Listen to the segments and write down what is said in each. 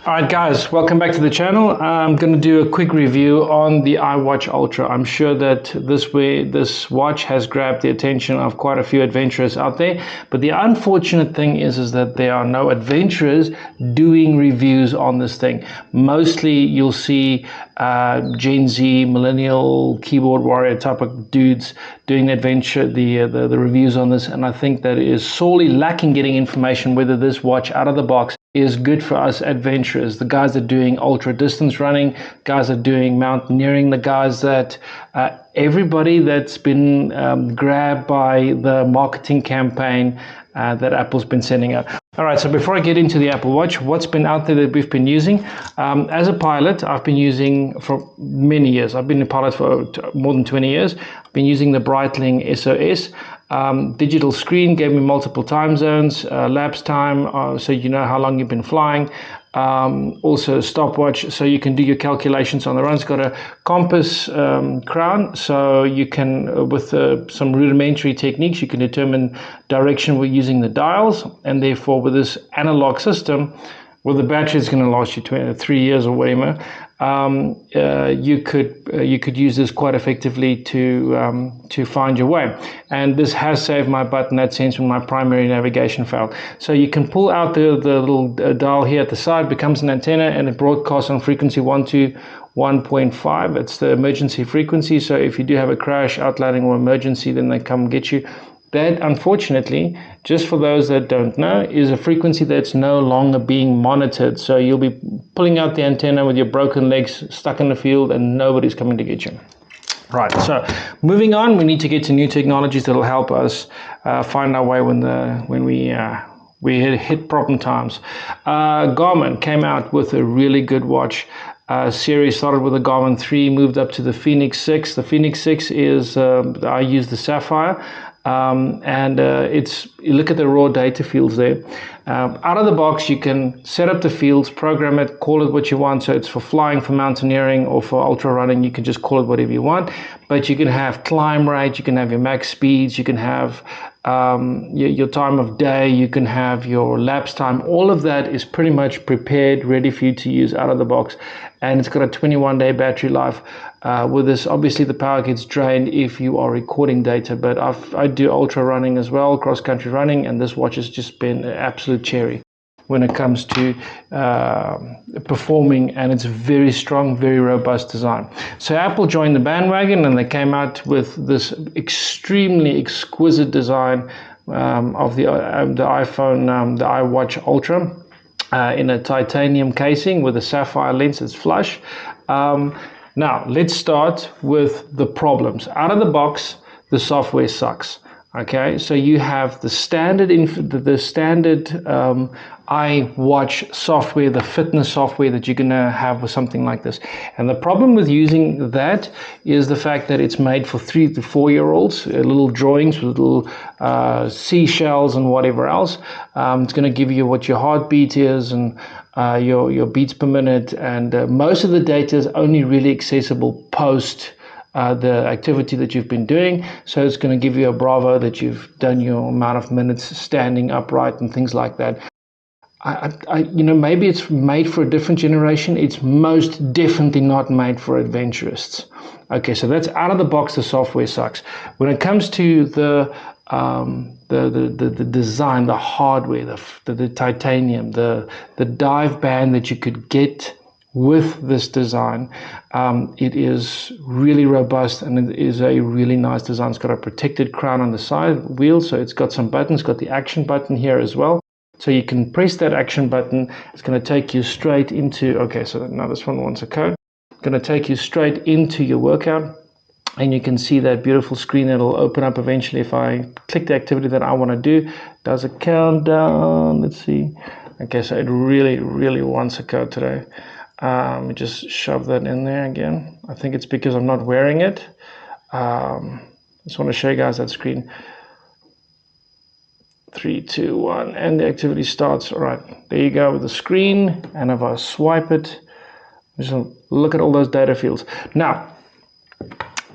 Alright guys, welcome back to the channel. I'm going to do a quick review on the iWatchUltra. I'm sure that this watch has grabbed the attention of quite a few adventurers out there, but the unfortunate thing is that there are no adventurers doing reviews on this thing. Mostly you'll see Gen Z, millennial, keyboard warrior type of dudes doing the reviews on this, and I think that it is sorely lacking getting information whether this watch out of the box is good for us adventurers, the guys that are doing ultra distance running, guys that are doing mountaineering, the guys that everybody that's been grabbed by the marketing campaign that Apple's been sending out. All right, so before I get into the Apple Watch, what's been out there that we've been using? As a pilot, I've been using for many years. I've been a pilot for more than 20 years. I've been using the Breitling SOS. Digital screen gave me multiple time zones, lapse time, so you know how long you've been flying. Also a stopwatch, so you can do your calculations on the run. It's got a compass crown, so you can, with some rudimentary techniques, you can determine direction with using the dials, and therefore with this analog system, well, the battery is going to last you 3 years or whatever. You could use this quite effectively to find your way, and this has saved my butt in that sense when my primary navigation failed. So you can pull out the little dial here at the side, becomes an antenna, and it broadcasts on frequency 121.5. It's the emergency frequency, so if you do have a crash, outlining, or emergency, then they come get you. That, unfortunately, just for those that don't know, is a frequency that's no longer being monitored. So you'll be pulling out the antenna with your broken legs stuck in the field and nobody's coming to get you. Right, so moving on, we need to get to new technologies that'll help us find our way when we hit problem times. Garmin came out with a really good watch. Series started with the Garmin 3, moved up to the Fenix 6. The Fenix 6 is, I use the Sapphire. You look at the raw data fields there. Out of the box, you can set up the fields, program it, call it what you want. So it's for flying, for mountaineering, or for ultra running. You can just call it whatever you want. But you can have climb rate, you can have your max speeds, you can have your time of day, you can have your lapse time. All of that is pretty much prepared, ready for you to use out of the box. And it's got a 21-day battery life. With this, obviously the power gets drained if you are recording data, but I do ultra running as well, cross-country running, and this watch has just been an absolute cherry when it comes to performing, and it's very strong, very robust design. So Apple joined the bandwagon, and they came out with this extremely exquisite design of the iPhone, the iWatchUltra. In a titanium casing with a sapphire lens that's flush. Now, let's start with the problems. Out of the box, the software sucks. Okay, so you have the standard iWatch software, the fitness software that you're going to have with something like this. And the problem with using that is the fact that it's made for 3 to 4 year olds, little drawings with little seashells and whatever else. It's going to give you what your heartbeat is and your beats per minute, and most of the data is only really accessible post the activity that you've been doing. So it's going to give you a bravo that you've done your amount of minutes standing upright and things like that. Maybe it's made for a different generation. It's most definitely not made for adventurists. Okay, so that's out of the box. The software sucks. When it comes to the design, the hardware, the titanium, the dive band that you could get with this design, it is really robust, and it is a really nice design. It's got a protected crown on the side wheel, so it's got some buttons. It's got the action button here as well, so you can press that action button. It's going to take you straight into, okay, so now this one wants a code. It's going to take you straight into your workout, and you can see that beautiful screen that'll open up eventually if I click the activity that I want to do. It does a countdown. Let's see. Okay, so it really wants a code today. Let me just shove that in there again. I think it's because I'm not wearing it. Just want to show you guys that screen. 3, 2, 1, and the activity starts. All right, there you go with the screen. And if I swipe it, just look at all those data fields. Now,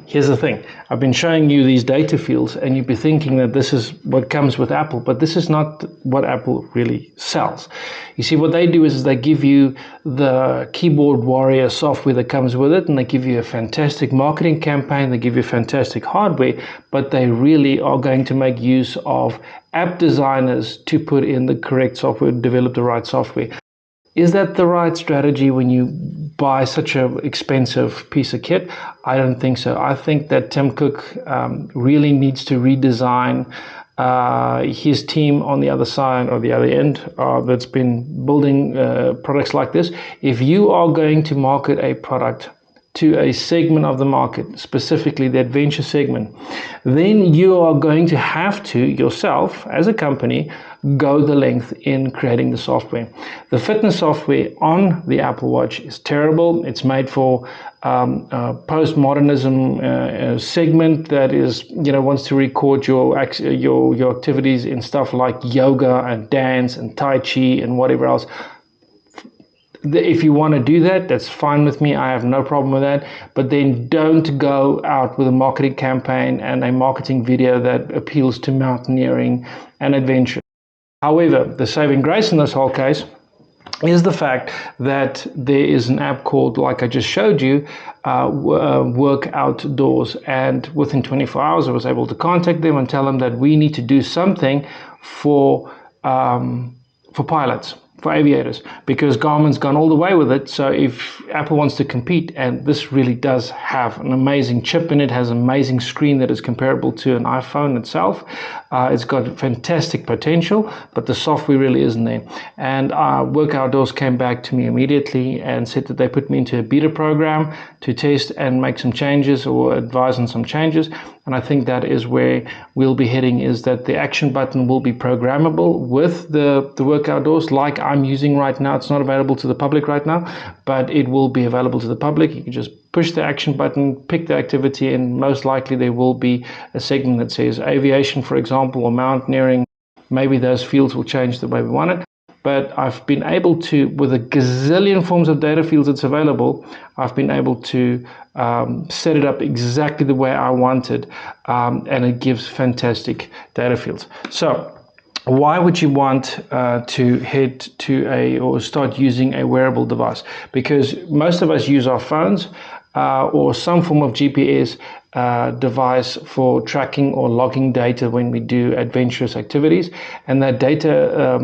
Here's the thing. I've been showing you these data fields and you'd be thinking that this is what comes with Apple, but this is not what Apple really sells. You see, what they do is they give you the keyboard warrior software that comes with it, and they give you a fantastic marketing campaign, they give you fantastic hardware, but they really are going to make use of app designers to put in the correct software, develop the right software. Is that the right strategy when you buy such an expensive piece of kit? I don't think so. I think that Tim Cook really needs to redesign his team on the other side or the other end that's been building products like this. If you are going to market a product to a segment of the market, specifically the adventure segment, then you are going to have to yourself as a company go the length in creating the software. The fitness software on the Apple Watch is terrible. It's made for postmodernism segment that is, wants to record your activities in stuff like yoga and dance and Tai Chi and whatever else. If you want to do that, that's fine with me. I have no problem with that. But then don't go out with a marketing campaign and a marketing video that appeals to mountaineering and adventure. However, the saving grace in this whole case is the fact that there is an app called, like I just showed you, Work Outdoors. And within 24 hours, I was able to contact them and tell them that we need to do something for pilots, for aviators, because Garmin's gone all the way with it. So if Apple wants to compete, and this really does have an amazing chip in it, has an amazing screen that is comparable to an iPhone itself, it's got fantastic potential, but the software really isn't there. And Work Outdoors came back to me immediately and said that they put me into a beta program to test and make some changes or advise on some changes. And I think that is where we'll be heading, is that the action button will be programmable with the Work Outdoors like I'm using right now. It's not available to the public right now, but it will be available to the public. You can just push the action button, pick the activity, and most likely there will be a segment that says aviation, for example, or mountaineering. Maybe those fields will change the way we want it. But I've been able to, with a gazillion forms of data fields that's available, I've been able to set it up exactly the way I wanted, and it gives fantastic data fields. So why would you want to head to or start using a wearable device? Because most of us use our phones or some form of GPS device for tracking or logging data when we do adventurous activities, and that data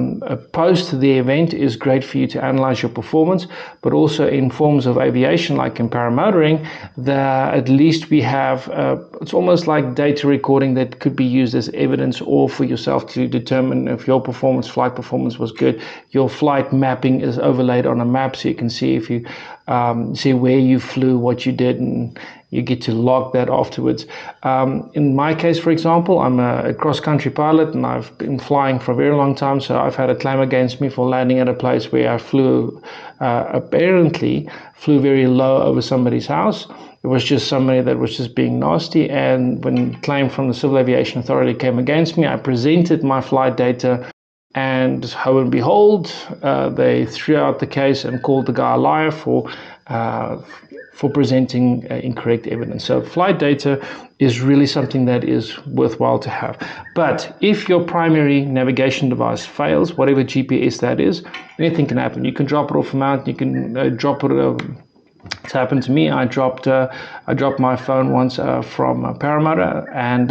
post the event is great for you to analyze your performance, but also in forms of aviation like in paramotoring, at least we have it's almost like data recording that could be used as evidence, or for yourself to determine if your flight performance was good. Your flight mapping is overlaid on a map, so you can see if you see where you flew, what you did, and you get to log that afterwards. In my case, for example, I'm a cross-country pilot and I've been flying for a very long time, so I've had a claim against me for landing at a place where I apparently flew very low over somebody's house. It was just somebody that was just being nasty, and when claim from the Civil Aviation Authority came against me, I presented my flight data, and lo and behold, they threw out the case and called the guy a liar for presenting incorrect evidence. So flight data is really something that is worthwhile to have. But if your primary navigation device fails, whatever GPS that is, anything can happen. You can drop it off a mountain, you can drop it it's happened to me. I dropped my phone once from a paramotor, and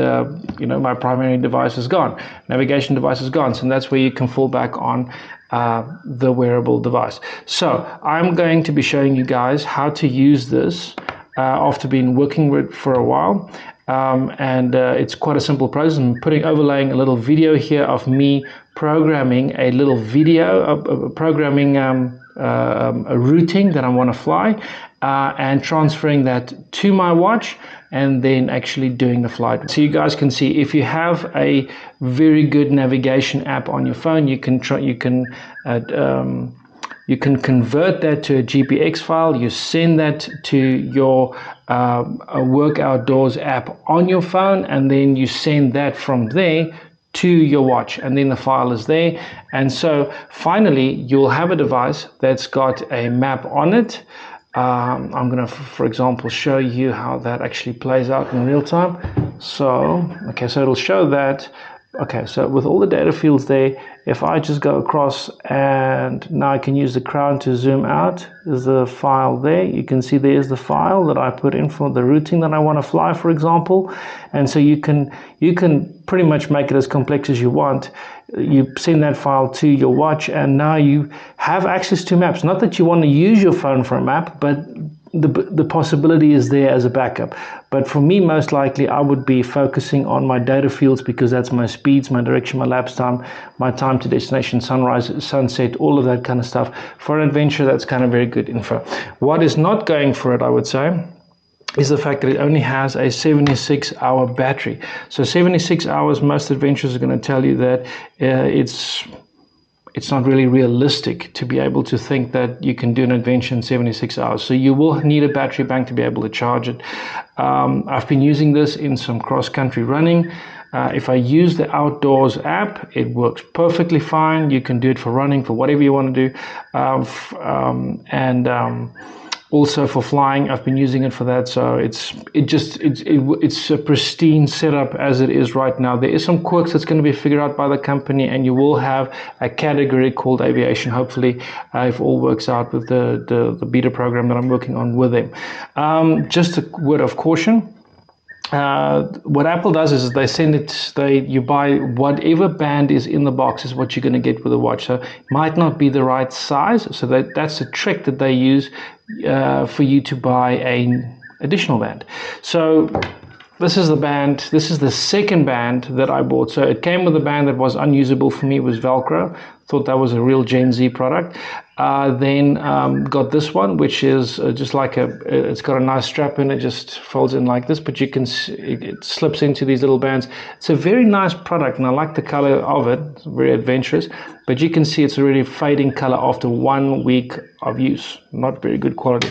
my primary device is gone. Navigation device is gone, so that's where you can fall back on the wearable device. So I'm going to be showing you guys how to use this after being working with it for a while. And it's quite a simple process. I'm overlaying a little video here of me programming a little video, programming a routing that I want to fly, and transferring that to my watch, and then actually doing the flight. So you guys can see, if you have a very good navigation app on your phone, you can convert that to a GPX file. You send that to your Work Outdoors app on your phone, and then you send that from there to your watch, and then the file is there. And so finally you'll have a device that's got a map on it, I'm going to, for example, show you how that actually plays out in real time. So, okay, so it'll show that. Okay, so with all the data fields there, if I just go across and now I can use the crown to zoom out, there's the file there. You can see there's the file that I put in for the routing that I want to fly, for example. And so you can pretty much make it as complex as you want. You send that file to your watch and now you have access to maps. Not that you want to use your phone for a map, but the possibility is there as a backup. But for me, most likely I would be focusing on my data fields, because that's my speeds, my direction, my lapse time, my time to destination, sunrise, sunset, all of that kind of stuff. For an adventure, that's kind of very good info. What is not going for it, I would say, is the fact that it only has a 76-hour battery. So 76 hours, most adventurers are going to tell you that it's not really realistic to be able to think that you can do an adventure in 76 hours. So you will need a battery bank to be able to charge it. I've been using this in some cross-country running. If I use the Outdoors app, it works perfectly fine. You can do it for running, for whatever you want to do. Also for flying, I've been using it for that. So it's a pristine setup as it is right now. There is some quirks that's going to be figured out by the company, and you will have a category called aviation, hopefully, if all works out with the beta program that I'm working on with them. Just a word of caution. What Apple does is you buy whatever band is in the box is what you're going to get with the watch. So it might not be the right size. So that's a trick that they use for you to buy an additional band. So this is the band. This is the second band that I bought. So it came with a band that was unusable for me. It was Velcro. Thought that was a real Gen Z product. Then got this one, which is just like it's got a nice strap in. It just folds in like this, but you can it slips into these little bands. It's a very nice product, and I like the color of it. It's very adventurous, but you can see it's already fading color after 1 week of use. Not very good quality.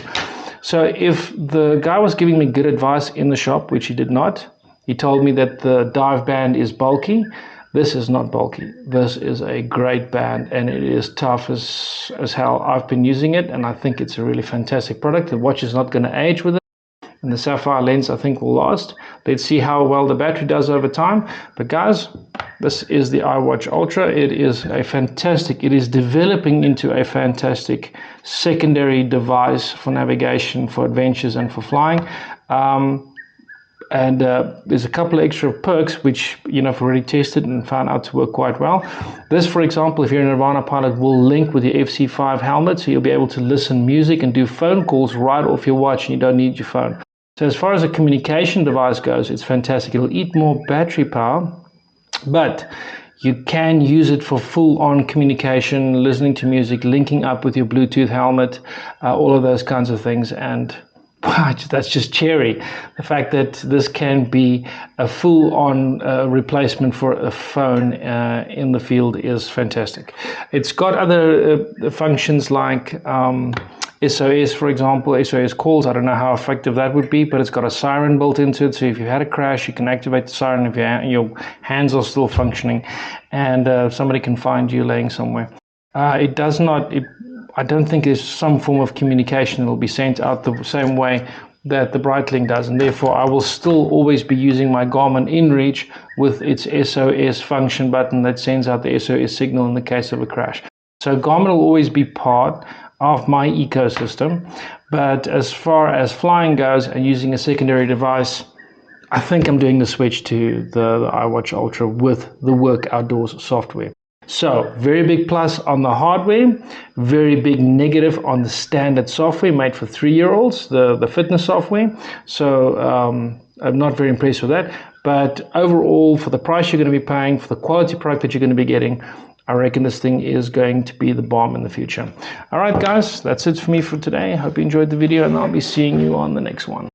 So if the guy was giving me good advice in the shop, which he did not, he told me that the dive band is bulky. This is not bulky. This is a great band, and it is tough as hell. I've been using it, and I think it's a really fantastic product. The watch is not going to age with it, and the sapphire lens I think will last. Let's see how well the battery does over time. But guys, this is the iWatchUltra. It is it is developing into a fantastic secondary device for navigation, for adventures, and for flying. And there's a couple of extra perks which I've already tested and found out to work quite well. This, for example, if you're a Nirvana pilot, will link with your FC5 helmet, so you'll be able to listen music and do phone calls right off your watch, and you don't need your phone. So as far as a communication device goes, it's fantastic. It'll eat more battery power, but you can use it for full-on communication, listening to music, linking up with your Bluetooth helmet, all of those kinds of things. And wow, that's just cherry. The fact that this can be a full-on replacement for a phone in the field is fantastic. It's got other functions like SOS, for example, SOS calls. I don't know how effective that would be, but it's got a siren built into it. So if you had a crash, you can activate the siren if your hands are still functioning, and somebody can find you laying somewhere. It does not... I don't think there's some form of communication that will be sent out the same way that the Breitling does, and therefore I will still always be using my Garmin InReach with its SOS function button that sends out the SOS signal in the case of a crash. So Garmin will always be part of my ecosystem, but as far as flying goes and using a secondary device, I think I'm doing the switch to the iWatchUltra with the Work Outdoors software. So, very big plus on the hardware, very big negative on the standard software made for 3-year-olds, the fitness software. So, I'm not very impressed with that. But overall, for the price you're going to be paying, for the quality product that you're going to be getting, I reckon this thing is going to be the bomb in the future. All right, guys, that's it for me for today. Hope you enjoyed the video, and I'll be seeing you on the next one.